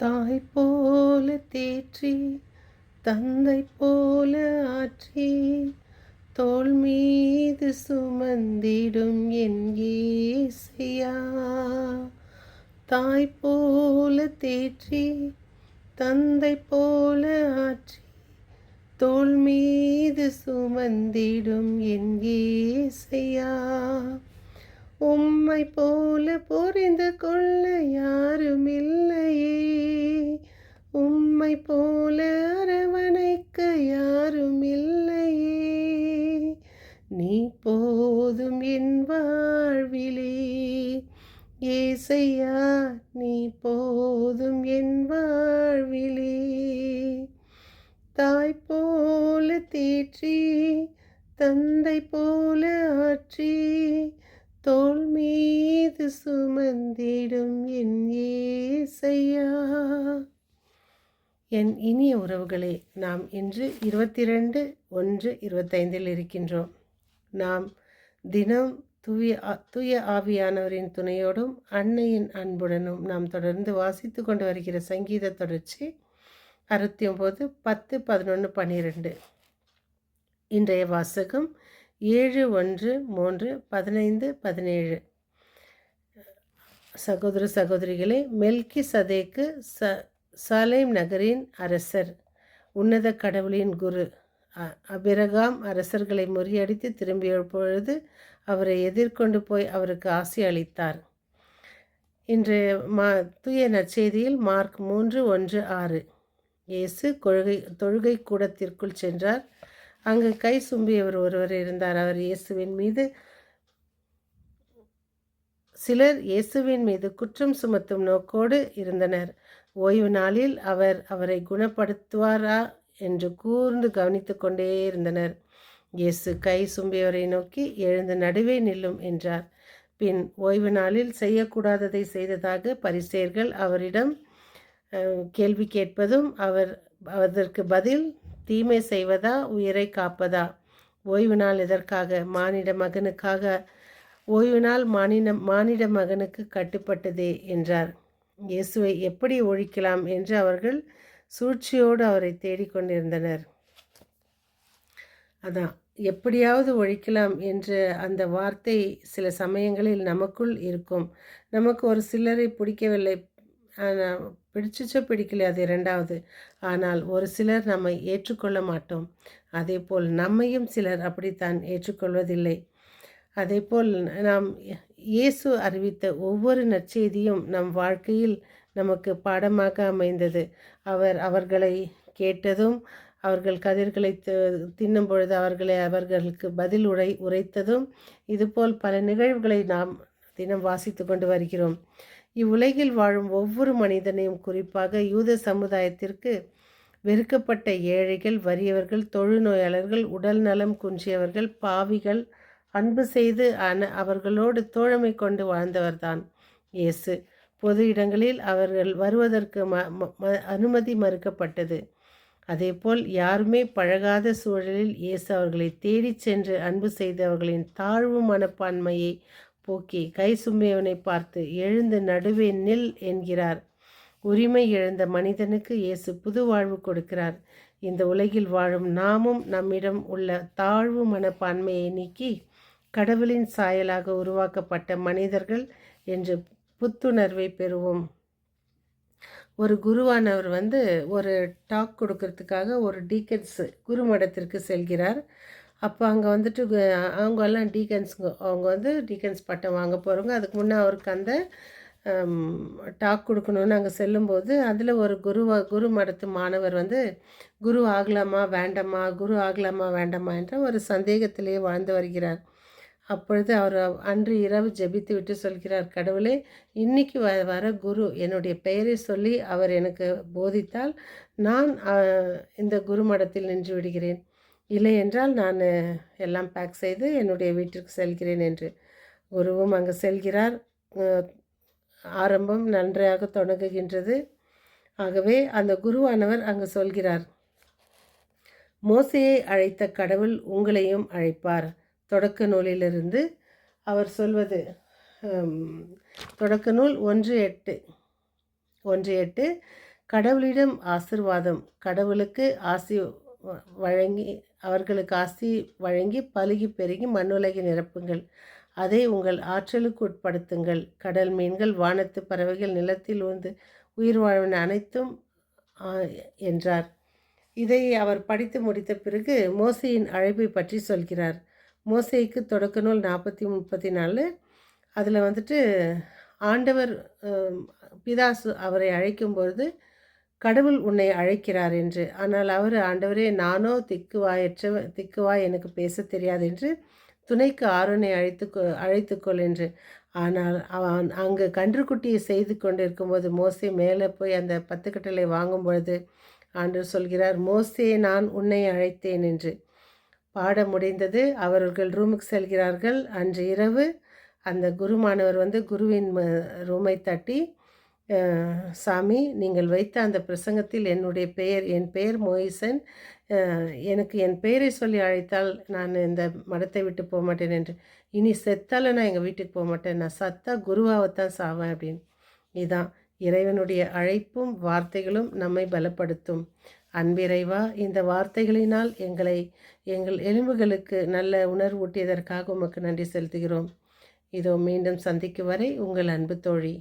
தாய் போல தேற்றி தந்தை போல ஆற்றி தோள் மீது சுமந்திடும் என் இயேசையா. தாய் போல தேற்றி தந்தை போல ஆற்றி தோள் மீது சுமந்திடும் என் இயேசையா. உம்மை போல புரிந்து கொள்ள யாருமில்லையே, உம்மை போல அரவணைக்க யாருமில்லையே. நீ போதும் என் வாழ்விலே ஏசையா, நீ போதும் என் வாழ்விலே. தாய் போல தேற்றி தந்தை போல ஆற்றி தோள் மீது சுமந்திடும் என் ஏசையா. என் இனிய உறவுகளே, நாம் இன்று 22/1/25 இருக்கின்றோம். நாம் தினம் தூய ஆவியானவரின் துணையோடும் அன்னையின் அன்புடனும் நாம் தொடர்ந்து வாசித்து கொண்டு வருகிற சங்கீத தொடர்ச்சி 69, 10, 11, 12. இன்றைய வாசகம் 7:1, 3, 15, 17. சகோதர சகோதரிகளே, மெல்கிசதேக்கு சாலேம் நகரின் அரசர், உன்னத கடவுளின் குரு. அபிரகாம் அரசர்களை முறியடித்து திரும்பிய பொழுது அவரை எதிர்கொண்டு போய் அவருக்கு ஆசி அளித்தார். இன்றைய தூய நற்செய்தியில் மார்க் 3:1-6. இயேசு தொழுகை கூடத்திற்குள் சென்றார். அங்கு கை சும்பியவர் ஒருவர் இருந்தார். சிலர் இயேசுவின் மீது குற்றம் சுமத்தும் நோக்கோடு இருந்தனர். ஓய்வு நாளில் அவர் அவரை குணப்படுத்துவாரா என்று கூர்ந்து கவனித்து கொண்டே இருந்தனர். இயேசு கை சும்பியவரை நோக்கி, எழுந்து நடுவே நில்லும் என்றார். பின் ஓய்வு நாளில் செய்யக்கூடாததை செய்ததாக பரிசேயர்கள் அவரிடம் கேள்வி கேட்பதும், அவர் அதற்கு பதில், தீமை செய்வதா உயிரை காப்பதா? ஓய்வு நாள் எதற்காக? மானிட மகனுக்காக. ஓய்வு நாள் மானிட மகனுக்கு கட்டுப்பட்டதே என்றார். இயேசுவை எப்படி ஒழிக்கலாம் என்று அவர்கள் சூழ்ச்சியோடு அவரை தேடிக்கொண்டிருந்தனர். அதான், எப்படியாவது ஒழிக்கலாம் என்ற அந்த வார்த்தை சில சமயங்களில் நமக்குள் இருக்கும். நமக்கு ஒரு சிலரை பிடிக்கவில்லை, பிடிச்சிச்சோ பிடிக்கல, அது இரண்டாவது. ஆனால் ஒரு சிலர் நம்மை ஏற்றுக்கொள்ள மாட்டோம். அதே போல் நம்மையும் சிலர் அப்படித்தான் ஏற்றுக்கொள்வதில்லை. அதேபோல் நாம் இயேசு அறிவித்த ஒவ்வொரு நற்செய்தியும் நம் வாழ்க்கையில் நமக்கு பாடமாக அமைந்தது. அவர்களை கேட்டதும், அவர்கள் கதிர்களை தின்னும் பொழுது அவர்களுக்கு பதில் உரைத்ததும், இதுபோல் பல நிகழ்வுகளை நாம் தினம் வாசித்து கொண்டு வருகிறோம். இவ்வுலகில் வாழும் ஒவ்வொரு மனிதனையும், குறிப்பாக யூத சமுதாயத்திற்கு வெறுக்கப்பட்ட ஏழைகள், வறியவர்கள், தொழுநோயாளர்கள், உடல் நலம் குன்றியவர்கள், பாவிகள், அன்பு செய்து அவர்களோடு தோழமை கொண்டு வாழ்ந்தவர்தான் இயேசு. பொது இடங்களில் அவர்கள் வருவதற்கு அனுமதி மறுக்கப்பட்டது. அதேபோல் யாருமே பழகாத சூழலில் இயேசு அவர்களை தேடி சென்று அன்பு செய்து அவர்களின் தாழ்வு மனப்பான்மையை போக்கி கை சும்பியவனை பார்த்து, எழுந்து நடுவே நில் என்கிறார். உரிமை இழந்த மனிதனுக்கு இயேசு புது வாழ்வு கொடுக்கிறார். இந்த உலகில் வாழும் நாமும் நம்மிடம் உள்ள தாழ்வு மனப்பான்மையை நீக்கி கடவுளின் சாயலாக உருவாக்கப்பட்ட மனிதர்கள் என்று புத்துணர்வை பெறுவோம். ஒரு குருவானவர் ஒரு டாக் கொடுக்கறதுக்காக ஒரு டீக்கன்ஸ் குருமடத்திற்கு செல்கிறார். அப்போ அங்கே அவங்க எல்லாம் டீக்கன்ஸுங்க, அவங்க டீக்கன்ஸ் பட்டம் வாங்க போகிறவங்க. அதுக்கு முன்னே அவருக்கு அந்த டாக் கொடுக்கணுன்னு அங்கே செல்லும்போது, அதில் ஒரு குரு மடத்து மாணவர் குரு ஆகலாமா வேண்டாமா, குரு ஆகலாமா வேண்டாமா என்ற ஒரு சந்தேகத்திலேயே வாழ்ந்து வருகிறார். அப்பொழுது அவர் அன்று இரவு ஜெபித்து விட்டு சொல்கிறார், கடவுளே, இன்னைக்கு வர குரு என்னுடைய பெயரை சொல்லி அவர் எனக்கு போதித்தால் நான் இந்த குரு மடத்தில் நின்று விடுகிறேன், இல்லை என்றால் நான் எல்லாம் பேக் செய்து என்னுடைய வீட்டிற்கு செல்கிறேன் என்று. குருவும் அங்கே செல்கிறார். ஆரம்பம் நன்றாக தொடங்குகின்றது. ஆகவே அந்த குருவானவர் அங்கு சொல்கிறார், மோசேயை அழைத்த கடவுள் உங்களையும் அழைப்பார். தொடக்க நூலிலிருந்து அவர் சொல்வது, தொடக்க நூல் 1:8. கடவுளிடம் ஆசிர்வாதம். கடவுளுக்கு ஆசி வழங்கி அவர்களுக்கு ஆசி வழங்கி பலுகி பெருகி மண்ணுலகை நிரப்புங்கள். அதை உங்கள் ஆற்றலுக்கு உட்படுத்துங்கள். கடல் மீன்கள், வானத்து பறவைகள், நிலத்தில் ஊர்ந்து உயிர் வாழ்வன அனைத்தும் என்றார். இதை அவர் படித்து முடித்த பிறகு மோசேயின் அழைப்பை பற்றி சொல்கிறார். மோசேக்கு தொடக்க நூல் 40:34. அதில் வந்துட்டு ஆண்டவர் பிதாசு அவரை அழைக்கும்பொழுது கடவுள் உன்னை அழைக்கிறார் என்று. ஆனால் அவர், ஆண்டவரே நானோ திக்குவாய் எனக்கு பேச தெரியாது என்று துணைக்கு ஆரோனை அழைத்துக்கொள் என்று. ஆனால் அவன் அங்கு கன்றுக்குட்டியை செய்து கொண்டிருக்கும்போது மோசே மேலே போய் அந்த 10 கட்டளை வாங்கும் பொழுது ஆண்டவர் சொல்கிறார், மோசே நான் உன்னை அழைத்தேன் என்று. பாட முடிந்தது. அவர்கள் ரூமுக்கு செல்கிறார்கள். அன்று இரவு அந்த குருமானவர் வந்து குருவின் ரூமை தட்டி, சாமி, நீங்கள் வைத்த அந்த பிரசங்கத்தில் என் பெயர் மோயிசன், எனக்கு என் பெயரை சொல்லி அழைத்தால் நான் இந்த மடத்தை விட்டு போக மாட்டேன் என்று. இனி செத்தாலும் நான் எங்கள் வீட்டுக்கு போக மாட்டேன், நான் சத்தா குருவாகத்தான் சாவேன் அப்படின்னு. இதுதான் இறைவனுடைய அழைப்பும் வார்த்தைகளும் நம்மை பலப்படுத்தும். அன்பிறைவா, இந்த வார்த்தைகளினால் எங்கள் எலும்புகளுக்கு நல்ல உணர்வூட்டியதற்காக உமக்கு நன்றி செலுத்துகிறோம். இதோ மீண்டும் சந்திக்கும் வரை உங்கள் அன்பு தோழி.